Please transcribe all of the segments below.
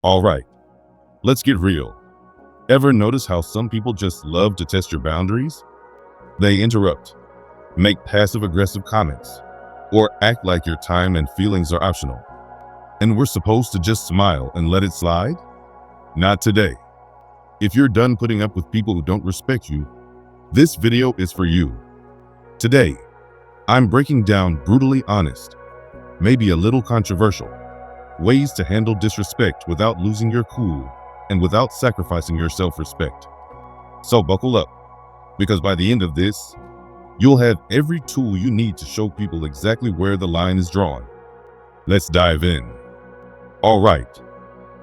All right, let's get real. Ever notice how some people just love to test your boundaries? They interrupt, make passive-aggressive comments, or act like your time and feelings are optional. And we're supposed to just smile and let it slide? Not today. If you're done putting up with people who don't respect you, this video is for you. Today, I'm breaking down brutally honest, maybe a little controversial, ways to handle disrespect without losing your cool and without sacrificing your self-respect. So buckle up, because by the end of this, you'll have every tool you need to show people exactly where the line is drawn. Let's dive in. All right,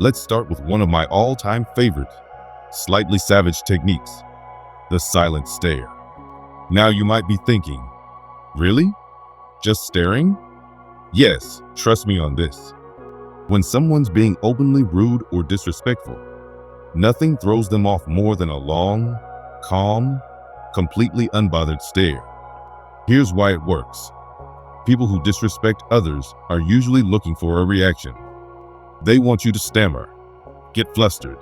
let's start with one of my all-time favorite, slightly savage techniques, the silent stare. Now you might be thinking, really? Just staring? Yes, trust me on this. When someone's being openly rude or disrespectful, nothing throws them off more than a long, calm, completely unbothered stare. Here's why it works. People who disrespect others are usually looking for a reaction. They want you to stammer, get flustered,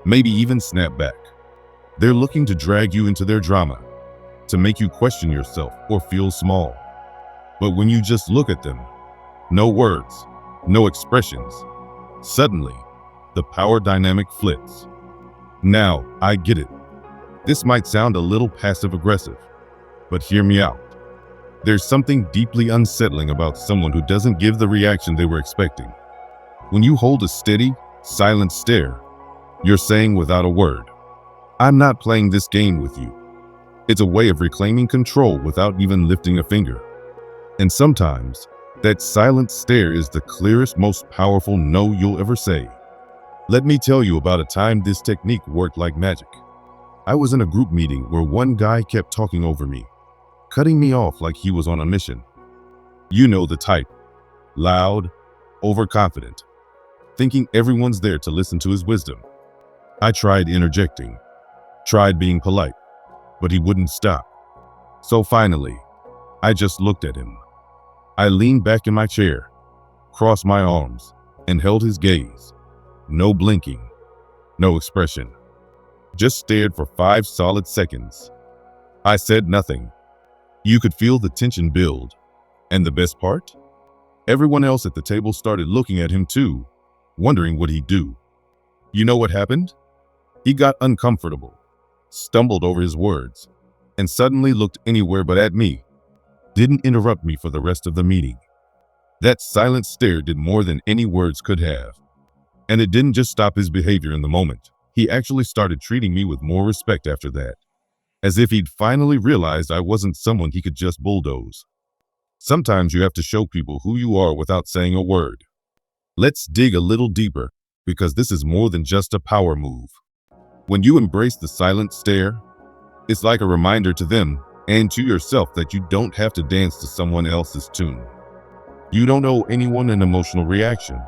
maybe even snap back. They're looking to drag you into their drama, to make you question yourself or feel small. But when you just look at them, no words, no expressions, suddenly, the power dynamic flips. Now, I get it. This might sound a little passive-aggressive, but hear me out. There's something deeply unsettling about someone who doesn't give the reaction they were expecting. When you hold a steady, silent stare, you're saying without a word, I'm not playing this game with you. It's a way of reclaiming control without even lifting a finger. And sometimes, that silent stare is the clearest, most powerful no you'll ever say. Let me tell you about a time this technique worked like magic. I was in a group meeting where one guy kept talking over me, cutting me off like he was on a mission. You know the type, loud, overconfident, thinking everyone's there to listen to his wisdom. I tried interjecting, tried being polite, but he wouldn't stop. So finally, I just looked at him. I leaned back in my chair, crossed my arms, and held his gaze. No blinking, no expression. Just stared for 5 solid seconds. I said nothing. You could feel the tension build. And the best part? Everyone else at the table started looking at him too, wondering what he'd do. You know what happened? He got uncomfortable, stumbled over his words, and suddenly looked anywhere but at me. Didn't interrupt me for the rest of the meeting. That silent stare did more than any words could have. And it didn't just stop his behavior in the moment. He actually started treating me with more respect after that, as if he'd finally realized I wasn't someone he could just bulldoze. Sometimes you have to show people who you are without saying a word. Let's dig a little deeper, because this is more than just a power move. When you embrace the silent stare, it's like a reminder to them and to yourself that you don't have to dance to someone else's tune. You don't owe anyone an emotional reaction,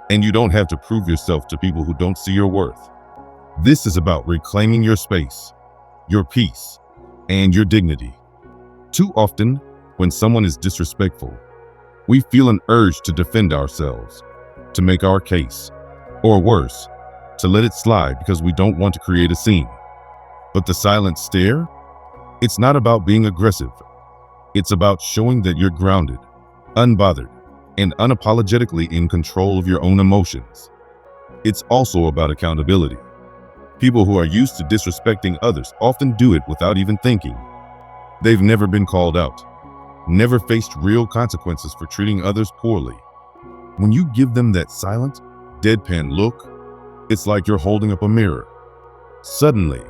and you don't have to prove yourself to people who don't see your worth. This is about reclaiming your space, your peace, and your dignity. Too often, when someone is disrespectful, we feel an urge to defend ourselves, to make our case, or worse, to let it slide because we don't want to create a scene. But the silent stare? It's not about being aggressive. It's about showing that you're grounded, unbothered, and unapologetically in control of your own emotions. It's also about accountability. People who are used to disrespecting others often do it without even thinking. They've never been called out, never faced real consequences for treating others poorly. When you give them that silent, deadpan look, it's like you're holding up a mirror. Suddenly,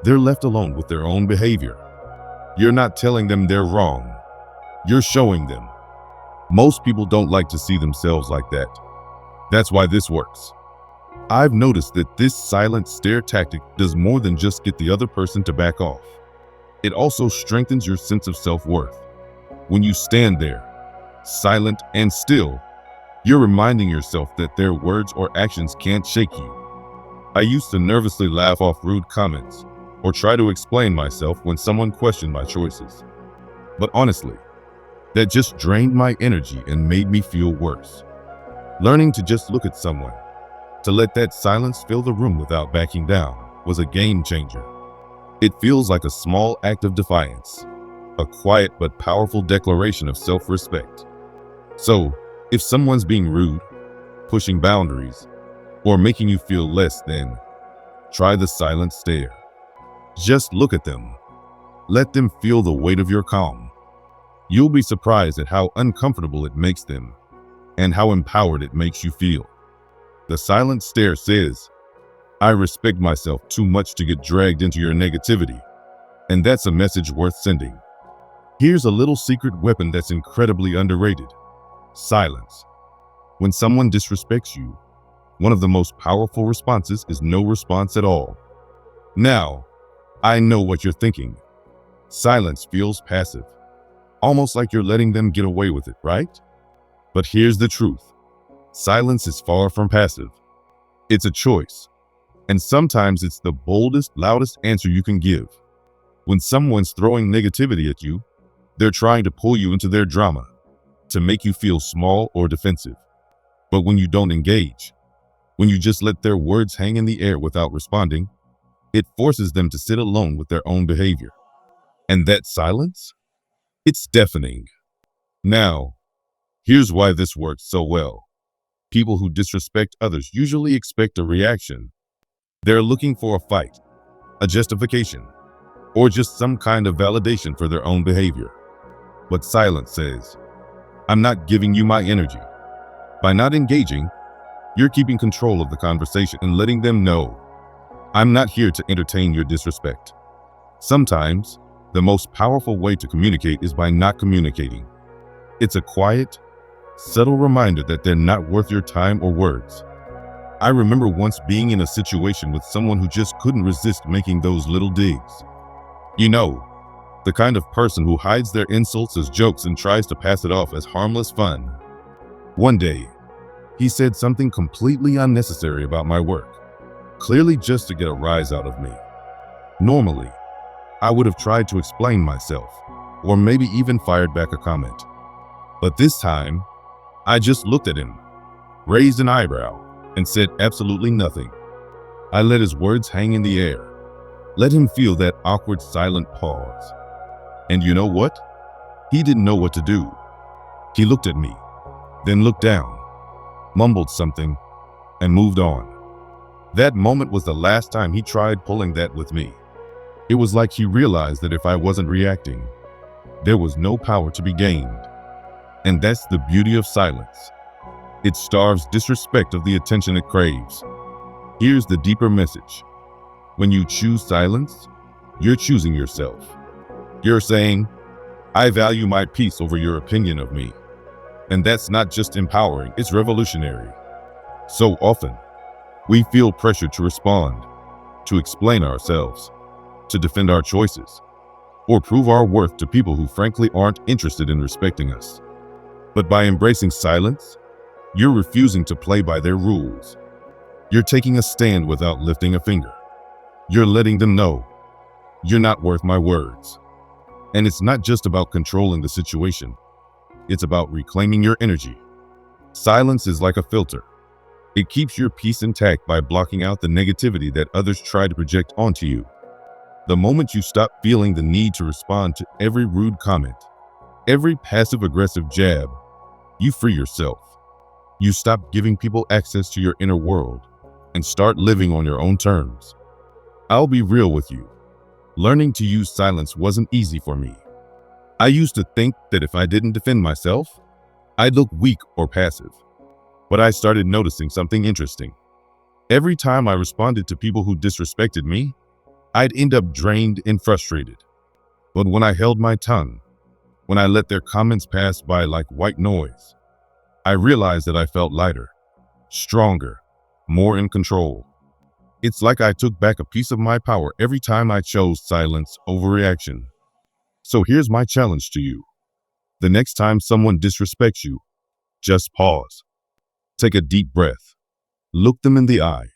they're left alone with their own behavior. You're not telling them they're wrong. You're showing them. Most people don't like to see themselves like that. That's why this works. I've noticed that this silent stare tactic does more than just get the other person to back off. It also strengthens your sense of self-worth. When you stand there, silent and still, you're reminding yourself that their words or actions can't shake you. I used to nervously laugh off rude comments or try to explain myself when someone questioned my choices. But honestly, that just drained my energy and made me feel worse. Learning to just look at someone, To let that silence fill the room without backing down was a game changer. It feels like a small act of defiance, a quiet but powerful declaration of self-respect. So, if someone's being rude, pushing boundaries, or making you feel less than, try the silent stare. Just look at them. Let them feel the weight of your calm. You'll be surprised at how uncomfortable it makes them and how empowered it makes you feel. The silent stare says, I respect myself too much to get dragged into your negativity. And that's a message worth sending. Here's a little secret weapon that's incredibly underrated. Silence. When someone disrespects you, one of the most powerful responses is no response at all. Now, I know what you're thinking. Silence feels passive, almost like you're letting them get away with it, right? But here's the truth. Silence is far from passive. It's a choice. And sometimes it's the boldest, loudest answer you can give. When someone's throwing negativity at you, they're trying to pull you into their drama, to make you feel small or defensive. But when you don't engage, when you just let their words hang in the air without responding, it forces them to sit alone with their own behavior. And that silence? It's deafening. Now, here's why this works so well. People who disrespect others usually expect a reaction. They're looking for a fight, a justification, or just some kind of validation for their own behavior. But silence says, I'm not giving you my energy. By not engaging, you're keeping control of the conversation and letting them know, I'm not here to entertain your disrespect. Sometimes, the most powerful way to communicate is by not communicating. It's a quiet, subtle reminder that they're not worth your time or words. I remember once being in a situation with someone who just couldn't resist making those little digs. You know, the kind of person who hides their insults as jokes and tries to pass it off as harmless fun. One day, he said something completely unnecessary about my work, clearly just to get a rise out of me. Normally, I would have tried to explain myself, or maybe even fired back a comment. But this time, I just looked at him, raised an eyebrow, and said absolutely nothing. I let his words hang in the air, let him feel that awkward silent pause. And you know what? He didn't know what to do. He looked at me, then looked down, mumbled something, and moved on. That moment was the last time he tried pulling that with me. It was like he realized that if I wasn't reacting, there was no power to be gained. And that's the beauty of silence. It starves disrespect of the attention it craves. Here's the deeper message. When you choose silence, you're choosing yourself. You're saying, I value my peace over your opinion of me. And that's not just empowering, it's revolutionary. So often, we feel pressured to respond, to explain ourselves, to defend our choices, or prove our worth to people who frankly aren't interested in respecting us. But by embracing silence, you're refusing to play by their rules. You're taking a stand without lifting a finger. You're letting them know, you're not worth my words. And it's not just about controlling the situation. It's about reclaiming your energy. Silence is like a filter. It keeps your peace intact by blocking out the negativity that others try to project onto you. The moment you stop feeling the need to respond to every rude comment, every passive-aggressive jab, you free yourself. You stop giving people access to your inner world and start living on your own terms. I'll be real with you. Learning to use silence wasn't easy for me. I used to think that if I didn't defend myself, I'd look weak or passive. But I started noticing something interesting. Every time I responded to people who disrespected me, I'd end up drained and frustrated. But when I held my tongue, when I let their comments pass by like white noise, I realized that I felt lighter, stronger, more in control. It's like I took back a piece of my power every time I chose silence over reaction. So here's my challenge to you. The next time someone disrespects you, just pause. Take a deep breath, look them in the eye,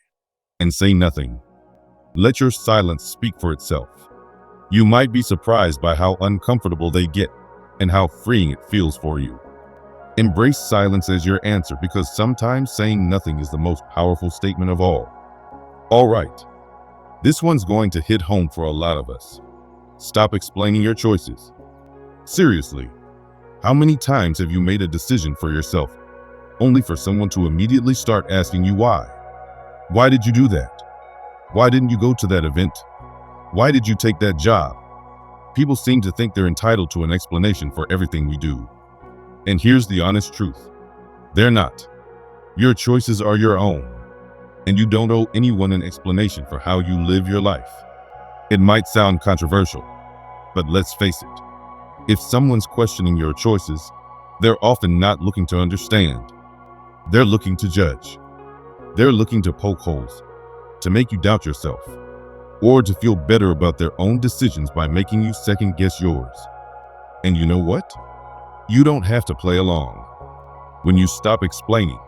and say nothing. Let your silence speak for itself. You might be surprised by how uncomfortable they get and how freeing it feels for you. Embrace silence as your answer, because sometimes saying nothing is the most powerful statement of all. All right, this one's going to hit home for a lot of us. Stop explaining your choices. Seriously, how many times have you made a decision for yourself, only for someone to immediately start asking you why? Why did you do that? Why didn't you go to that event? Why did you take that job? People seem to think they're entitled to an explanation for everything we do. And here's the honest truth. They're not. Your choices are your own, and you don't owe anyone an explanation for how you live your life. It might sound controversial, but let's face it. If someone's questioning your choices, they're often not looking to understand. They're looking to judge. They're looking to poke holes, to make you doubt yourself, or to feel better about their own decisions by making you second guess yours. And you know what? You don't have to play along. When you stop explaining,